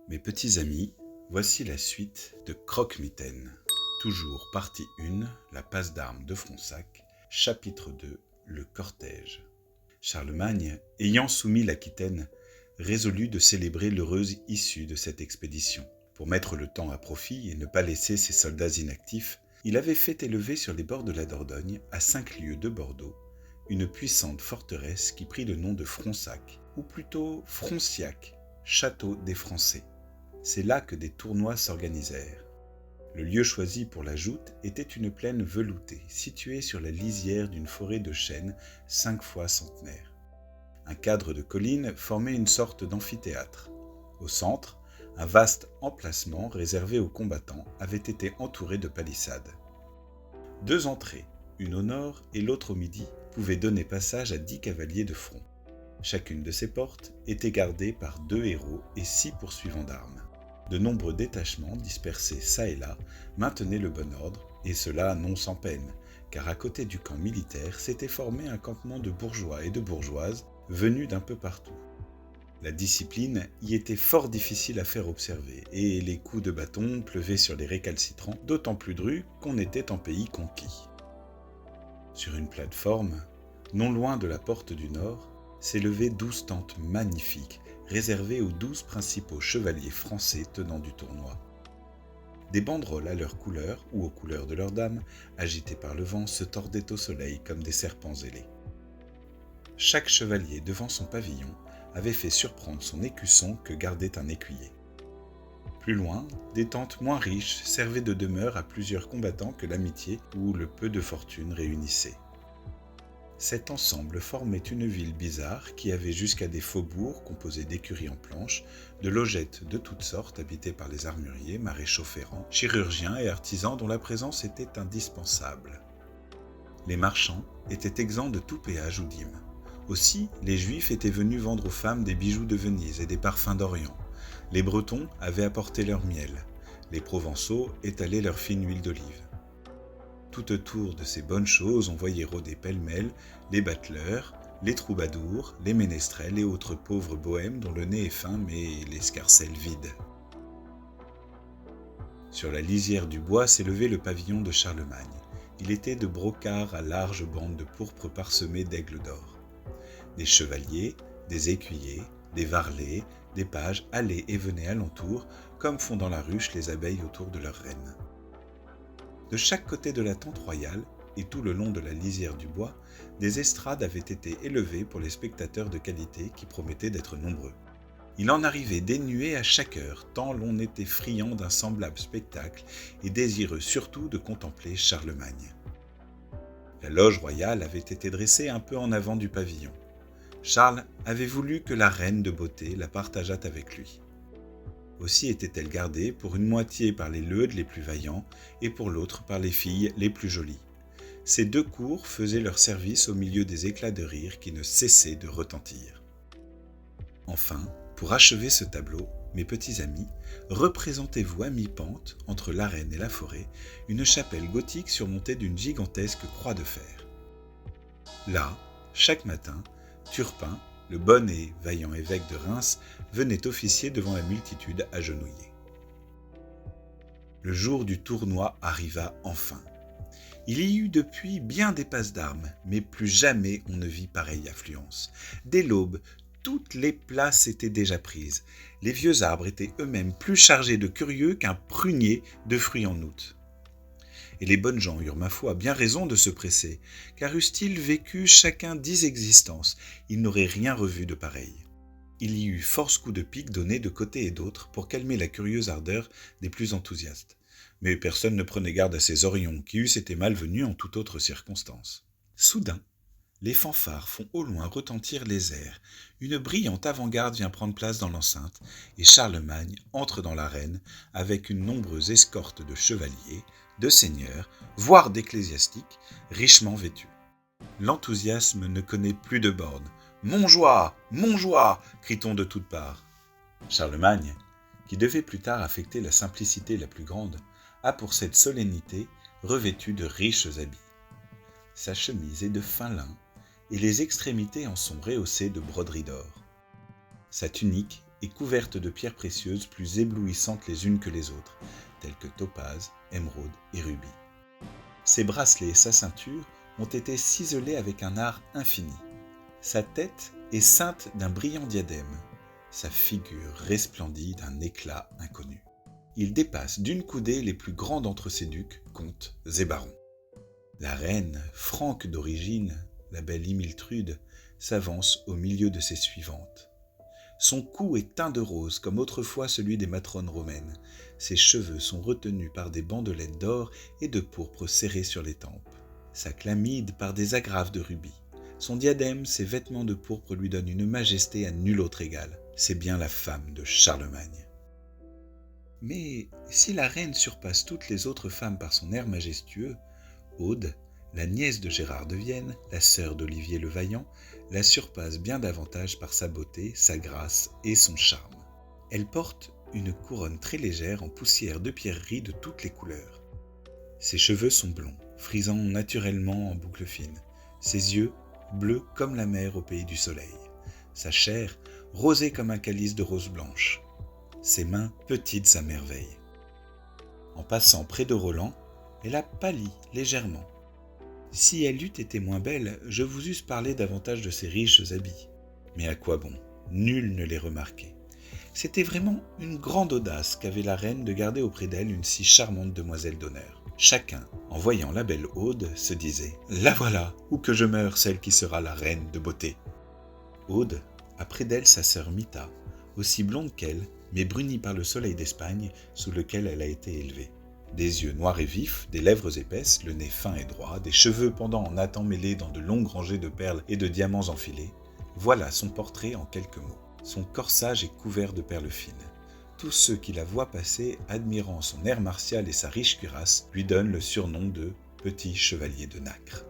Mes petits amis, voici la suite de Croque-Mitaine. Toujours partie 1, la passe d'armes de Fronsac, chapitre 2, le cortège. Charlemagne, ayant soumis l'Aquitaine, résolut de célébrer l'heureuse issue de cette expédition. Pour mettre le temps à profit et ne pas laisser ses soldats inactifs, il avait fait élever sur les bords de la Dordogne, à 5 lieues de Bordeaux, une puissante forteresse qui prit le nom de Fronsac, ou plutôt Fronciac, château des Français. C'est là que des tournois s'organisèrent. Le lieu choisi pour la joute était une plaine veloutée, située sur la lisière d'une forêt de chênes 5 fois centenaire. Un cadre de collines formait une sorte d'amphithéâtre. Au centre, un vaste emplacement réservé aux combattants avait été entouré de palissades. 2 entrées, une au nord et l'autre au midi, pouvaient donner passage à 10 cavaliers de front. Chacune de ces portes était gardée par 2 héros et 6 poursuivants d'armes. De nombreux détachements dispersés çà et là maintenaient le bon ordre, et cela non sans peine, car à côté du camp militaire s'était formé un campement de bourgeois et de bourgeoises venus d'un peu partout. La discipline y était fort difficile à faire observer, et les coups de bâton pleuvaient sur les récalcitrants, d'autant plus drus qu'on était en pays conquis. Sur une plateforme, non loin de la porte du nord, s'élevaient 12 tentes magnifiques, réservées aux 12 principaux chevaliers français tenant du tournoi. Des banderoles à leurs couleurs, ou aux couleurs de leurs dames, agitées par le vent, se tordaient au soleil comme des serpents ailés. Chaque chevalier devant son pavillon avait fait surprendre son écusson que gardait un écuyer. Plus loin, des tentes moins riches servaient de demeure à plusieurs combattants que l'amitié ou le peu de fortune réunissaient. Cet ensemble formait une ville bizarre qui avait jusqu'à des faubourgs composés d'écuries en planches, de logettes de toutes sortes habitées par les armuriers, maréchaux ferrants, chirurgiens et artisans dont la présence était indispensable. Les marchands étaient exempts de tout péage ou dîme. Aussi, les Juifs étaient venus vendre aux femmes des bijoux de Venise et des parfums d'Orient. Les Bretons avaient apporté leur miel. Les Provençaux étalaient leur fine huile d'olive. Tout autour de ces bonnes choses, on voyait rôder pêle-mêle les bateleurs, les troubadours, les ménestrels et autres pauvres bohèmes dont le nez est fin mais l'escarcelle vide. Sur la lisière du bois s'élevait le pavillon de Charlemagne. Il était de brocart à larges bandes de pourpre parsemées d'aigles d'or. Des chevaliers, des écuyers, des varlets, des pages allaient et venaient alentour, comme font dans la ruche les abeilles autour de leur reine. De chaque côté de la tente royale, et tout le long de la lisière du bois, des estrades avaient été élevées pour les spectateurs de qualité qui promettaient d'être nombreux. Il en arrivait des nuées à chaque heure, tant l'on était friand d'un semblable spectacle et désireux surtout de contempler Charlemagne. La loge royale avait été dressée un peu en avant du pavillon. Charles avait voulu que la reine de beauté la partageât avec lui. Aussi était-elle gardée pour une moitié par les leudes les plus vaillants et pour l'autre par les filles les plus jolies. Ces 2 cours faisaient leur service au milieu des éclats de rire qui ne cessaient de retentir. Enfin, pour achever ce tableau, mes petits amis, représentez-vous à mi-pente, entre l'arène et la forêt, une chapelle gothique surmontée d'une gigantesque croix de fer. Là, chaque matin, Turpin, le bon et vaillant évêque de Reims, venait officier devant la multitude agenouillée. Le jour du tournoi arriva enfin. Il y eut depuis bien des passes d'armes, mais plus jamais on ne vit pareille affluence. Dès l'aube, toutes les places étaient déjà prises. Les vieux arbres étaient eux-mêmes plus chargés de curieux qu'un prunier de fruits en août. Et les bonnes gens eurent, ma foi, bien raison de se presser, car eussent-ils vécu chacun 10 existences, ils n'auraient rien revu de pareil. Il y eut force coups de pique donnés de côté et d'autre pour calmer la curieuse ardeur des plus enthousiastes. Mais personne ne prenait garde à ces orions qui eussent été malvenus en toute autre circonstance. Soudain, les fanfares font au loin retentir les airs. Une brillante avant-garde vient prendre place dans l'enceinte, et Charlemagne entre dans l'arène avec une nombreuse escorte de chevaliers, de seigneurs, voire d'ecclésiastiques, richement vêtus. L'enthousiasme ne connaît plus de bornes. « Montjoie ! Montjoie !» crie-t-on de toutes parts. Charlemagne, qui devait plus tard affecter la simplicité la plus grande, a pour cette solennité revêtu de riches habits. Sa chemise est de fin lin, et les extrémités en sont rehaussées de broderies d'or. Sa tunique et couvertes de pierres précieuses plus éblouissantes les unes que les autres, telles que topaze, émeraude et rubis. Ses bracelets et sa ceinture ont été ciselés avec un art infini. Sa tête est ceinte d'un brillant diadème, sa figure resplendit d'un éclat inconnu. Il dépasse d'une coudée les plus grands d'entre ses ducs, comtes et barons. La reine, franque d'origine, la belle Imiltrude, s'avance au milieu de ses suivantes. Son cou est teint de rose comme autrefois celui des matrones romaines. Ses cheveux sont retenus par des bandelettes d'or et de pourpre serrées sur les tempes. Sa chlamyde par des agrafes de rubis. Son diadème, ses vêtements de pourpre lui donnent une majesté à nul autre égale. C'est bien la femme de Charlemagne. Mais si la reine surpasse toutes les autres femmes par son air majestueux, Aude, la nièce de Gérard de Vienne, la sœur d'Olivier le Vaillant, la surpasse bien davantage par sa beauté, sa grâce et son charme. Elle porte une couronne très légère en poussière de pierreries de toutes les couleurs. Ses cheveux sont blonds, frisant naturellement en boucles fines. Ses yeux, bleus comme la mer au pays du soleil. Sa chair, rosée comme un calice de rose blanche. Ses mains, petites à merveille. En passant près de Roland, elle a pâli légèrement. Si elle eût été moins belle, je vous eusse parlé davantage de ses riches habits. Mais à quoi bon? Nul ne les remarquait. C'était vraiment une grande audace qu'avait la reine de garder auprès d'elle une si charmante demoiselle d'honneur. Chacun, en voyant la belle Aude, se disait « La voilà, ou que je meure celle qui sera la reine de beauté !» Aude a près d'elle sa sœur Mita, aussi blonde qu'elle, mais brunie par le soleil d'Espagne sous lequel elle a été élevée. Des yeux noirs et vifs, des lèvres épaisses, le nez fin et droit, des cheveux pendant en nattes mêlés dans de longues rangées de perles et de diamants enfilés. Voilà son portrait en quelques mots. Son corsage est couvert de perles fines. Tous ceux qui la voient passer, admirant son air martial et sa riche cuirasse, lui donnent le surnom de « Petit Chevalier de Nacre ».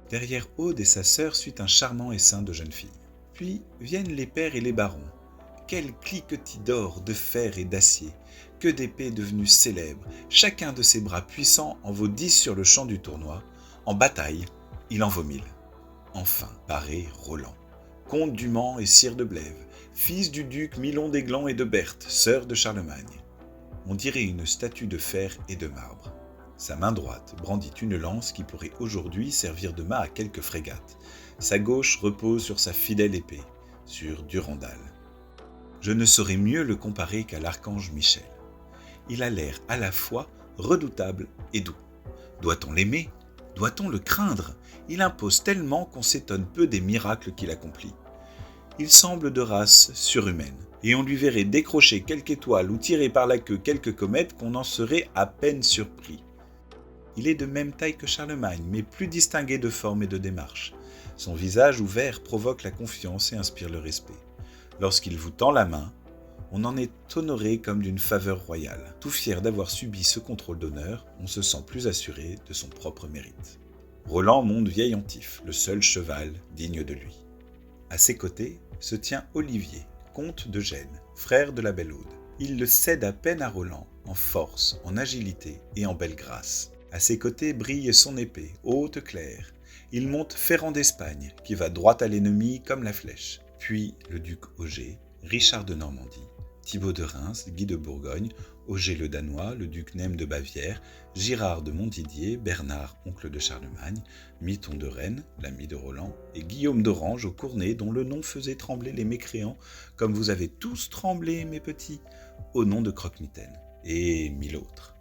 Derrière Aude et sa sœur suit un charmant essaim de jeunes filles. Puis viennent les pairs et les barons. Quel cliquetis d'or, de fer et d'acier, que d'épées devenues célèbres, chacun de ses bras puissants en vaut 10 sur le champ du tournoi. En bataille, il en vaut 1000. Enfin, paraît Roland, comte du Mans et sire de Blève, fils du duc Milon d'Aiglan et de Berthe, sœur de Charlemagne. On dirait une statue de fer et de marbre. Sa main droite brandit une lance qui pourrait aujourd'hui servir de mât à quelques frégates. Sa gauche repose sur sa fidèle épée, sur Durandal. Je ne saurais mieux le comparer qu'à l'archange Michel. Il a l'air à la fois redoutable et doux. Doit-on l'aimer? Doit-on le craindre? Il impose tellement qu'on s'étonne peu des miracles qu'il accomplit. Il semble de race surhumaine, et on lui verrait décrocher quelque étoile ou tirer par la queue quelque comète qu'on en serait à peine surpris. Il est de même taille que Charlemagne, mais plus distingué de forme et de démarche. Son visage ouvert provoque la confiance et inspire le respect. Lorsqu'il vous tend la main, on en est honoré comme d'une faveur royale. Tout fier d'avoir subi ce contrôle d'honneur, on se sent plus assuré de son propre mérite. Roland monte vieil Antif, le seul cheval digne de lui. À ses côtés se tient Olivier, comte de Gênes, frère de la belle Aude. Il le cède à peine à Roland, en force, en agilité et en belle grâce. À ses côtés brille son épée, haute claire. Il monte Ferrand d'Espagne, qui va droit à l'ennemi comme la flèche. Puis le duc Auger, Richard de Normandie, Thibaut de Reims, Guy de Bourgogne, Auger le Danois, le duc Nem de Bavière, Girard de Montdidier, Bernard, oncle de Charlemagne, Miton de Rennes, l'ami de Roland, et Guillaume d'Orange au Cournet, dont le nom faisait trembler les mécréants, comme vous avez tous tremblé, mes petits, au nom de Croque-Mitaine, et 1000 autres.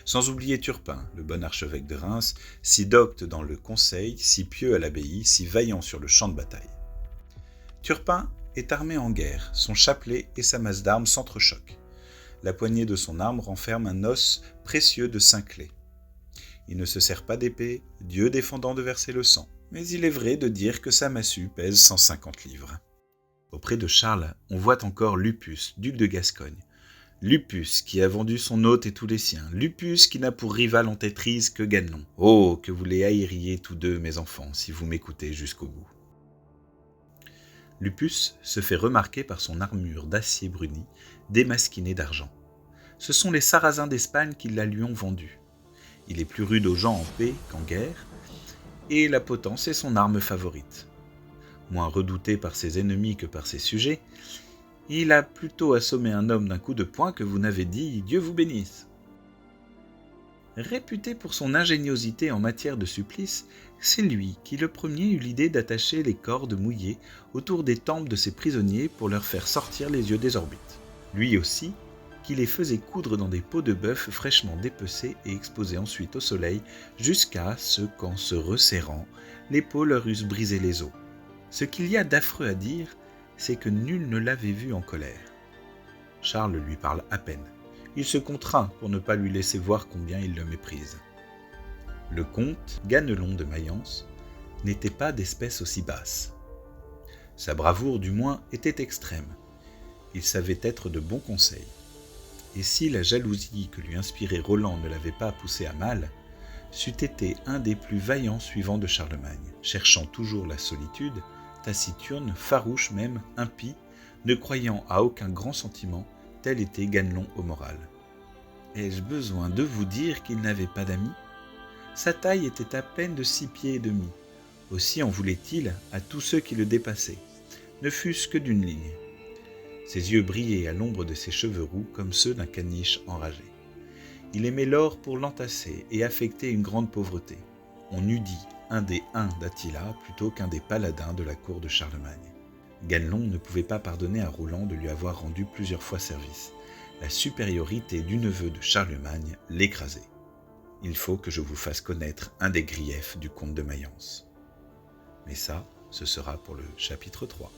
Sans oublier Turpin, le bon archevêque de Reims, si docte dans le conseil, si pieux à l'abbaye, si vaillant sur le champ de bataille. Turpin est armé en guerre, son chapelet et sa masse d'armes s'entrechoquent. La poignée de son arme renferme un os précieux de 5 clés. Il ne se sert pas d'épée, Dieu défendant de verser le sang, mais il est vrai de dire que sa massue pèse 150 livres. Auprès de Charles, on voit encore Lupus, duc de Gascogne. Lupus qui a vendu son hôte et tous les siens, Lupus qui n'a pour rival en Tétrise que Ganelon. Oh, que vous les haïriez tous deux, mes enfants, si vous m'écoutez jusqu'au bout. Lupus se fait remarquer par son armure d'acier bruni, démasquinée d'argent. Ce sont les Sarrasins d'Espagne qui la lui ont vendue. Il est plus rude aux gens en paix qu'en guerre, et la potence est son arme favorite. Moins redouté par ses ennemis que par ses sujets, Il a plutôt assommé un homme d'un coup de poing que vous n'avez dit « Dieu vous bénisse ». Réputé pour son ingéniosité en matière de supplice, c'est lui qui le premier eut l'idée d'attacher les cordes mouillées autour des tempes de ses prisonniers pour leur faire sortir les yeux des orbites. Lui aussi qui les faisait coudre dans des peaux de bœuf fraîchement dépecées et exposées ensuite au soleil jusqu'à ce qu'en se resserrant, les peaux leur eussent brisé les os. Ce qu'il y a d'affreux à dire, c'est que nul ne l'avait vu en colère. Charles lui parle à peine. Il se contraint pour ne pas lui laisser voir combien il le méprise. Le comte Ganelon de Mayence n'était pas d'espèce aussi basse. Sa bravoure du moins était extrême. Il savait être de bons conseils. Et si la jalousie que lui inspirait Roland ne l'avait pas poussé à mal, c'eût été un des plus vaillants suivants de Charlemagne, cherchant toujours la solitude, taciturne, farouche même, impie, ne croyant à aucun grand sentiment, tel était Ganelon au moral. Ai-je besoin de vous dire qu'il n'avait pas d'amis ? Sa taille était à peine de 6 pieds et demi. Aussi en voulait-il à tous ceux qui le dépassaient, ne fût-ce que d'une ligne. Ses yeux brillaient à l'ombre de ses cheveux roux comme ceux d'un caniche enragé. Il aimait l'or pour l'entasser et affecter une grande pauvreté. On eût dit un des Huns d'Attila plutôt qu'un des paladins de la cour de Charlemagne. Ganelon ne pouvait pas pardonner à Roland de lui avoir rendu plusieurs fois service. La supériorité du neveu de Charlemagne l'écrasait. Il faut que je vous fasse connaître un des griefs du comte de Mayence. Mais ça, ce sera pour le chapitre 3.